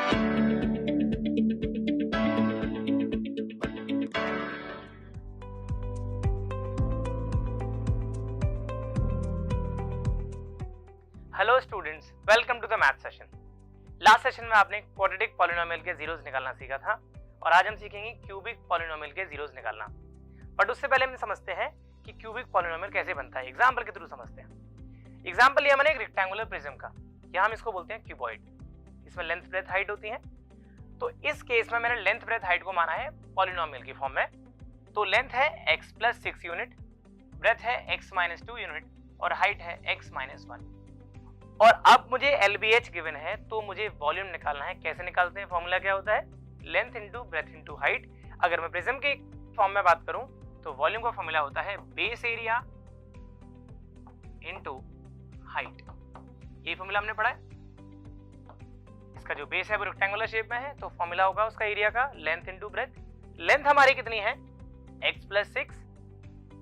Hello students, welcome to the math session. Last session में आपने quadratic polynomial के zeros निकालना सीखा था और आज हम सीखेंगे क्यूबिक पॉलिनोमियल के जीरोस निकालना। बट उससे पहले हम समझते हैं कि क्यूबिक पॉलिनोमियल कैसे बनता है। एग्जांपल के थ्रू समझते हैं। एग्जांपल लिया मैंने एक रेक्टेंगुलर प्रिज्म का, या हम इसको बोलते हैं क्यूबॉइड। इसमें लेंथ ब्रेथ हाइट होती है। तो इस केस में मैंने लेंथ ब्रेथ हाइट को माना है पॉलिनोमियल की फॉर्म में। तो लेंथ है x + 6 यूनिट, ब्रेथ है x - 2 यूनिट और हाइट है x - 1। और अब मुझे LBH गिवन है, तो मुझे वॉल्यूम निकालना है। कैसे निकालते हैं? फॉर्मूला क्या होता है? Length into breadth into height. अगर मैं प्रिज्म के फॉर्म में बात करूं तो वॉल्यूम का फॉर्मूला होता है बेस एरिया इंटू हाइट। ये फॉर्मूला हमने पढ़ा है। इसका जो बेस है वो रेक्टेंगुलर शेप में है, तो फॉर्मूला होगा उसका एरिया का लेंथ इंटू ब्रेथ। लेंथ हमारी कितनी है? x + 6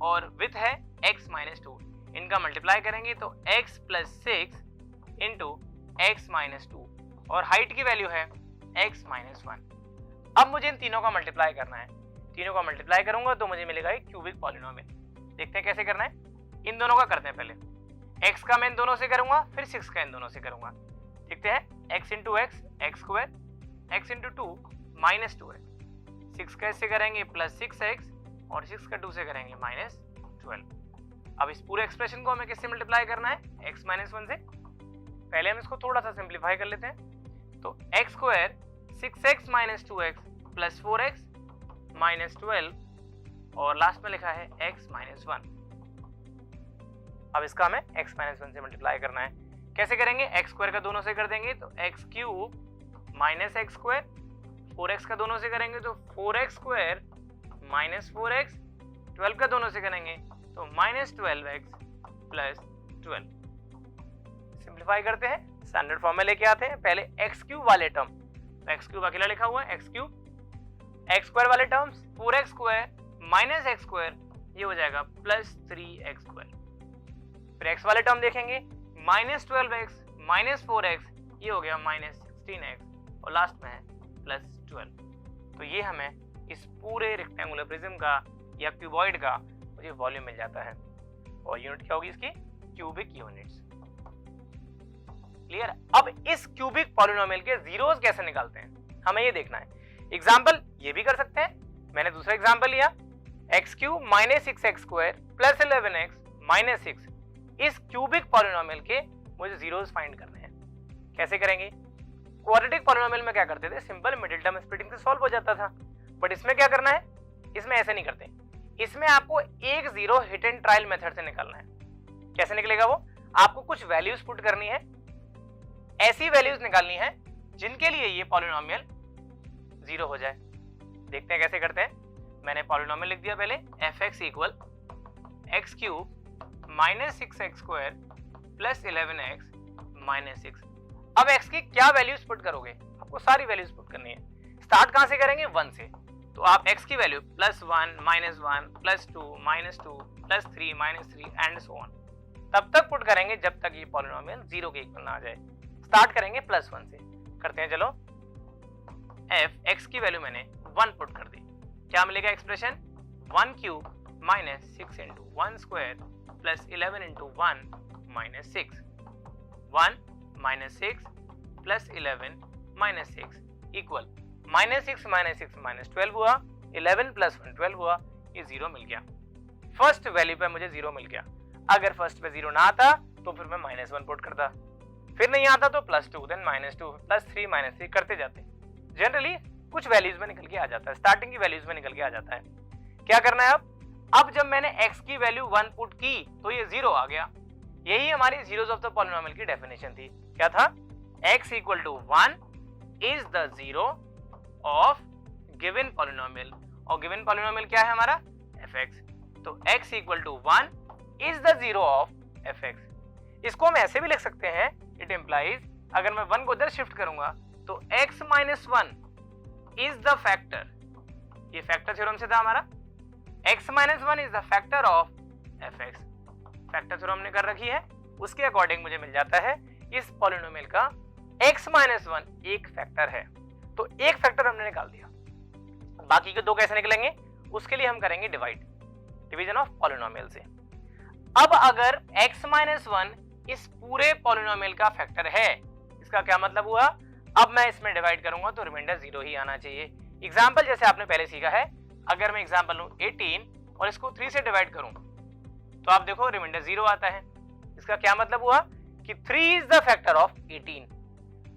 और विड्थ है x - 2। इनका मल्टीप्लाई करेंगे तो x + 6 इंटू x - 2 और हाइट की वैल्यू है x - 1। अब मुझे इन तीनों का मल्टीप्लाई करना है। तीनों का मल्टीप्लाई करूंगा तो मुझे मिलेगा एक क्यूबिक पॉलिनोमियल। देखते हैं कैसे करना है। इन दोनों का करते हैं पहले। x का मैं इन दोनों से करूंगा, फिर 6 का इन दोनों से करूंगा। देखते हैं। x × x x², x × 2 -2 है। 6 का इससे करेंगे +6x और 6 का 2 से करेंगे -12। अब इस पूरे एक्सप्रेशन को हमें किससे मल्टीप्लाई करना है? x - 1 से। पहले हम इसको थोड़ा सा सिंप्लीफाई कर लेते हैं। तो x² 6x - 2x + 4x - 12 और लास्ट में लिखा है x - 1। अब इसका हमें x - 1 से मल्टीप्लाई करना है। कैसे करेंगे? x² का दोनों से कर देंगे तो x³ - x², 4x का दोनों से करेंगे तो 4x² - 4x, 12 का दोनों से करेंगे तो -12x + 12। सिंप्लीफाई करते हैं, स्टैंडर्ड फॉर्म में लेके आते हैं। पहले x³ वाले टर्म, तो x³ अकेला लिखा हुआ है x³, x² वाले टर्म्स 4x² - x², ये हो जाएगा +3x²। फिर x वाले टर्म देखेंगे -12x - 4x, ये हो गया -16x और लास्ट में है +12। तो ये हमें इस पूरे रेक्टेंगुलर प्रिज्म का या क्यूबॉइड का मुझे वॉल्यूम मिल जाता है। और यूनिट क्या होगी इसकी? Cubic units. क्लियर? अब इस क्यूबिक पॉलिनोमियल के जीरोस कैसे निकालते हैं हमें ये देखना है। एग्जांपल ये भी कर सकते हैं। मैंने दूसरा एग्जांपल लिया x³ - 6x² + 11x - 6। इस क्यूबिक पॉलिनोमियल के मुझे जीरोस फाइंड करने हैं। कैसे करेंगे? क्वाड्रेटिक पॉलिनोमियल में क्या करते थे? सिंपल मिडिल टर्म स्प्लिटिंग से सॉल्व हो जाता था। बट इसमें क्या करना है? इसमें ऐसे नहीं करते। इसमें आपको एक zero hit and trial method से निकालना है। कैसे निकलेगा वो? आपको कुछ वैल्यूज पुट करनी है, ऐसी वैल्यूज निकालनी है जिनके लिए ये पॉलिनोमियल जीरो हो जाए। देखते हैं कैसे करते हैं। मैंने पॉलिनोमियल लिख दिया पहले f(x) = x³ - 6x² + 11x - 6। अब x की क्या वैल्यूज पुट करोगे? आपको सारी वैल्यूज पुट करनी है। स्टार्ट कहां से करेंगे? 1 से। तो आप x की वैल्यू +1 -1 +2 -2 +3 -3 एंड सो ऑन तब तक पुट करेंगे जब तक ये पॉलिनोमियल जीरो के इक्वल ना आ जाए। स्टार्ट करेंगे +1 से। करते हैं, चलो। f(x) की वैल्यू मैंने 1 पुट कर दी। क्या मिलेगा एक्सप्रेशन? 1³ - 6 × 1² + 11 × 1 - 6। 1 - 6 + 11 - 6 इक्वल -6 - 6 - 12 हुआ, 11 + 1 12 हुआ। ये जीरो मिल गया। फर्स्ट वैल्यू पे मुझे जीरो मिल गया। अगर फर्स्ट पे जीरो ना आता तो फिर मैं -1 पुट करता, फिर नहीं आता तो +2, देन -2 +3 -3 करते जाते। जनरली कुछ वैल्यूज में निकल के आ जाता है, स्टार्टिंग की वैल्यूज में निकल के आ जाता है। क्या करना है अब जब मैंने x की वैल्यू 1 पुट की तो ये जीरो आ गया। यही हमारी जीरोस ऑफ द पॉलिनोमियल की डेफिनेशन थी। क्या था? x = 1 is the zero of given polynomial. और गिवन पॉलिनोमियल क्या है हमारा? f(x). तो x = 1 is the zero of f(x). इसको हम ऐसे भी लिख सकते हैं, इट इम्प्लाइज, अगर मैं 1 को उधर शिफ्ट करूंगा तो x - 1 इज द फैक्टर। ये फैक्टर थ्योरम से था हमारा। x - 1 is the factor of f(x). Factor theorem हमने कर रखी है, उसके अकॉर्डिंग मुझे मिल जाता है इस पॉलिनोमियल का x माइनस 1 एक फैक्टर है, तो एक फैक्टर हमने निकाल दिया, बाकी के दो कैसे निकलेंगे उसके लिए हम करेंगे डिवाइड, डिवीजन ऑफ पॉलिनोमियल से। अब अगर x माइनस 1 इस पूरे पॉलिनोमियल का फैक्टर है, इसका क्या मतलब हुआ, अब मैं इसमें डिवाइड करूंगा तो रिमाइंडर 0 ही आना चाहिए। एग्जाम्पल जैसे आपने पहले सीखा है, अगर मैं एग्जाम्पल लूं 18 और इसको 3 से डिवाइड करूं तो आप देखो रिमाइंडर 0 आता है। इसका क्या मतलब हुआ कि 3 इज द फैक्टर ऑफ 18,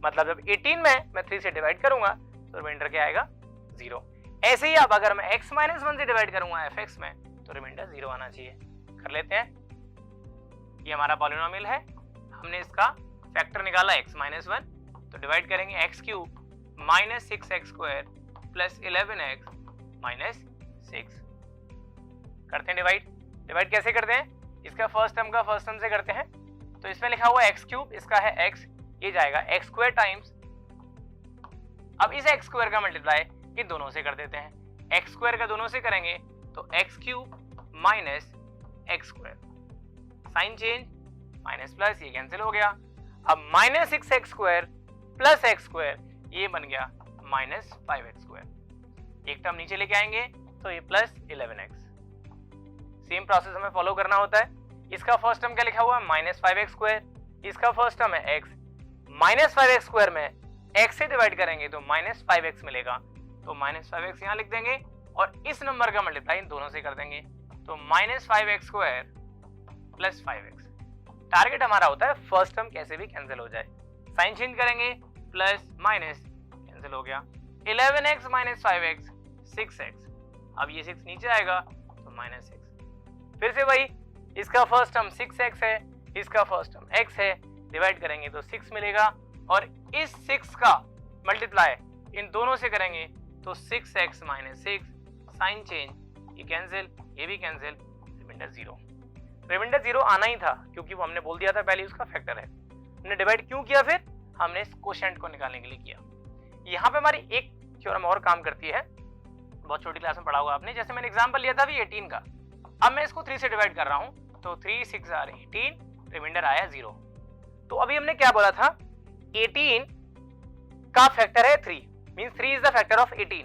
मतलब जब 18 में मैं 3 से डिवाइड करूंगा तो रिमाइंडर क्या आएगा 0। ऐसे ही अब अगर मैं x माइनस 1 से डिवाइड करूंगा fx में तो रिमाइंडर 0 आना चाहिए। कर लेते हैं, ये हमारा पॉलिनोमियल है, हमने इसका फैक्टर निकाला x माइनस 1, तो डिवाइड करेंगे x cube minus 6x square plus 11x minus 6। करते हैं डिवाइड, डिवाइड कैसे करते हैं, इसका फर्स्ट टर्म का फर्स्ट टर्म से करते हैं। तो इसमें लिखा हुआ x क्यूब, इसका है x, ये जाएगा x स्क्वायर टाइम्स, अब इस x स्क्वायर का मल्टीप्लाई ये दोनों से कर देते हैं, x स्क्वायर का दोनों से करेंगे तो x cube minus x square, sign change, minus plus ये कैंसिल हो गया। अब minus 6x square plus x square ये बन गया माइनस 5x स्क्वायर, एक टर्म नीचे लेके आएंगे तो ये प्लस 11x। सेम प्रोसेस हमें फॉलो करना होता है। इसका फर्स्ट टर्म क्या लिखा हुआ है माइनस 5x स्क्वायर, इसका फर्स्ट टर्म है x, माइनस 5x स्क्वायर में x से डिवाइड करेंगे तो माइनस 5x मिलेगा, तो माइनस 5x यहाँ लिख देंगे और इस नंबर का मल्टीप्लाई इन दोनों से कर देंगे तो minus 5x square plus 5x। Target हमारा होता है फर्स्ट टर्म कैसे भी कैंसिल हो जाए, साइन चेंज करेंगे प्लस माइनस कैंसिल हो गया, 11x माइनस 5x 6x, अब ये 6 नीचे आएगा तो माइनस 6। फिर से वही, इसका फर्स्ट टर्म 6x है, इसका फर्स्ट टर्म x है, डिवाइड करेंगे तो 6 मिलेगा और इस 6 का मल्टीप्लाई इन दोनों से करेंगे तो 6x माइनस 6, साइन चेंज, ये कैंसिल, ये भी कैंसिल, रिमाइंडर 0। रिमाइंडर 0 आना ही था क्योंकि वो हमने बोल दिया था पहले उसका फैक्टर है। हमने डिवाइड क्यों किया, फिर हमने इस कोशेंट को निकालने के लिए किया। यहाँ पे हमारी एक थ्योरम और काम करती है, बहुत छोटी क्लास में पढ़ा होगा आपने, जैसे मैंने एग्जांपल लिया था अभी 18 का, अब मैं इसको 3 से डिवाइड कर रहा हूँ तो 3 6 आर 18, रिमाइंडर आया 0। तो अभी हमने क्या बोला था, 18 का फैक्टर है 3, means 3 is the factor of 18,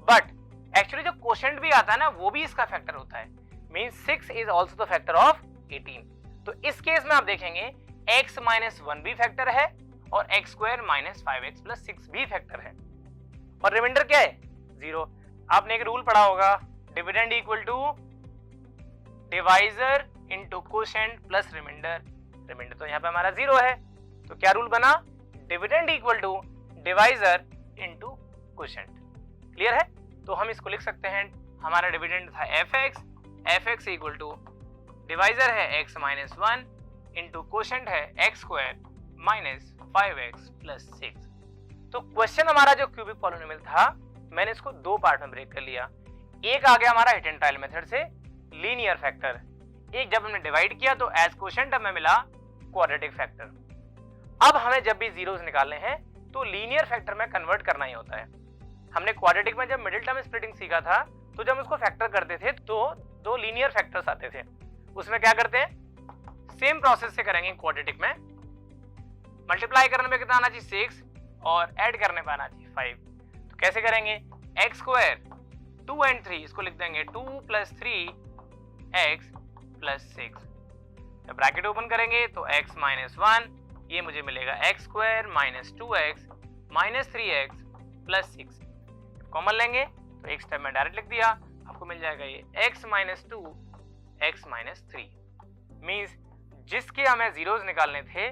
but actually जो कोशेंट भी आता है ना वो भी इसका फैक्टर होता है, means 6 is also the factor of 18। तो इस केस में आप देखेंगे x माइनस 1 भी फैक्टर है और x square minus 5x plus 6 भी फैक्टर है, और रिमाइंडर क्या है 0। आपने एक रूल पढ़ा होगा, dividend equal to divisor into quotient plus remainder, remainder तो यहाँ पे हमारा 0 है, तो क्या रूल बना, dividend equal to divisor into quotient. Clear है, तो हम इसको लिख सकते हैं, हमारा डिविडेंड था fx, fx equal to divisor है x माइनस 1 इंटू कोशेंट है x square minus 5x plus 6। तो क्वेश्चन हमारा जो क्यूबिक पॉलिनोमियल था, मैंने इसको दो पार्ट में ब्रेक कर लिया। एक आ गया हमारा हिट एंड ट्रायल मेथड से लीनियर फैक्टर, एक जब हमने डिवाइड किया तो एज कोशेंट हमें मिला क्वाड्रेटिक फैक्टर। अब हमें जब भी जीरोस निकालने हैं तो लीनियर फैक्टर में कन्वर्ट करना ही होता है। हमने क्वाड्रेटिक में जब मिडिल टर्म स्प्लिटिंग सीखा था तो जब हम उसको फैक्टर करते थे तो दो लीनियर फैक्टर्स आते थे, उसमें क्या करते हैं, सेम प्रोसेस से करेंगे क्वाड्रेटिक में, मल्टीप्लाई करने में कितना आना चाहिए 6 और ऐड करने पे आना चाहिए 5। तो कैसे करेंगे, x स्क्वायर 2 एंड 3 इसको लिख देंगे 2 प्लस 3x प्लस 6, जब ब्रैकेट ओपन करेंगे तो x माइनस 1 ये मुझे मिलेगा x square minus 2x minus 3x plus 6, common लेंगे तो एक स्टेप में डायरेक्ट लिख दिया, आपको मिल जाएगा ये x minus 2 x minus 3, means जिसके हमें जीरोस निकालने थे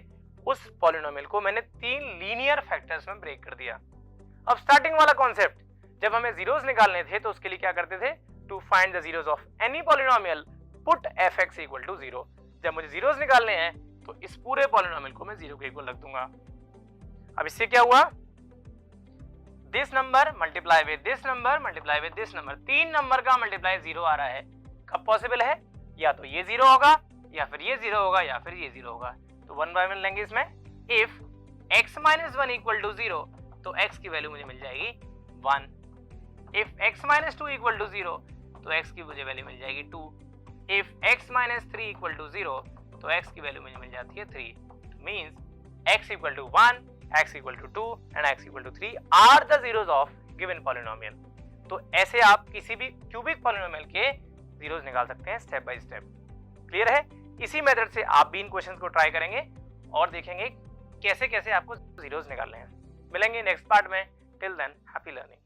उस पॉलिनोमियल को मैंने 3 लीनियर फैक्टर्स में ब्रेक कर दिया। अब स्टार्टिंग वाला कॉन्सेप्ट, जब हमें जीरोस निकालने थे तो उसके लिए क्या करते थे, to find the zeros of any polynomial put fx equal to 0। जब मुझे जीरोस निकालने हैं तो इस पूरे पॉलिनोमियल को मैं 0 के इक्वल रख दूंगा। अब इससे क्या हुआ, this number multiply with this number multiply with this number, 3 number का मल्टीप्लाई 0 आ रहा है। कब पॉसिबल है, या तो ये 0 होगा या फिर ये 0 होगा या फिर ये 0 होगा। तो 1 बाय 1 लेंगे इसमें, if x minus 1 equal to 0 तो x की वैल्यू मुझे मिल जाएगी 1, if x minus 2 equal to 0 तो x की मुझे वैल्यू मिल जाएगी 2, if x minus 3 equal to 0 तो x की वैल्यू मुझे मिल जाती है 3, means x equal to 1 x equal to 2 and x equal to 3 are the zeros of given polynomial। तो ऐसे आप किसी भी क्यूबिक पॉलिनोमियल के जीरोस निकाल सकते हैं स्टेप बाय स्टेप। क्लियर है? इसी मेथड से आप भी इन क्वेश्चंस को ट्राई करेंगे और देखेंगे कैसे कैसे आपको जीरोस निकालने हैं। मिलेंगे नेक्स्ट पार्ट में। Till than happy learning.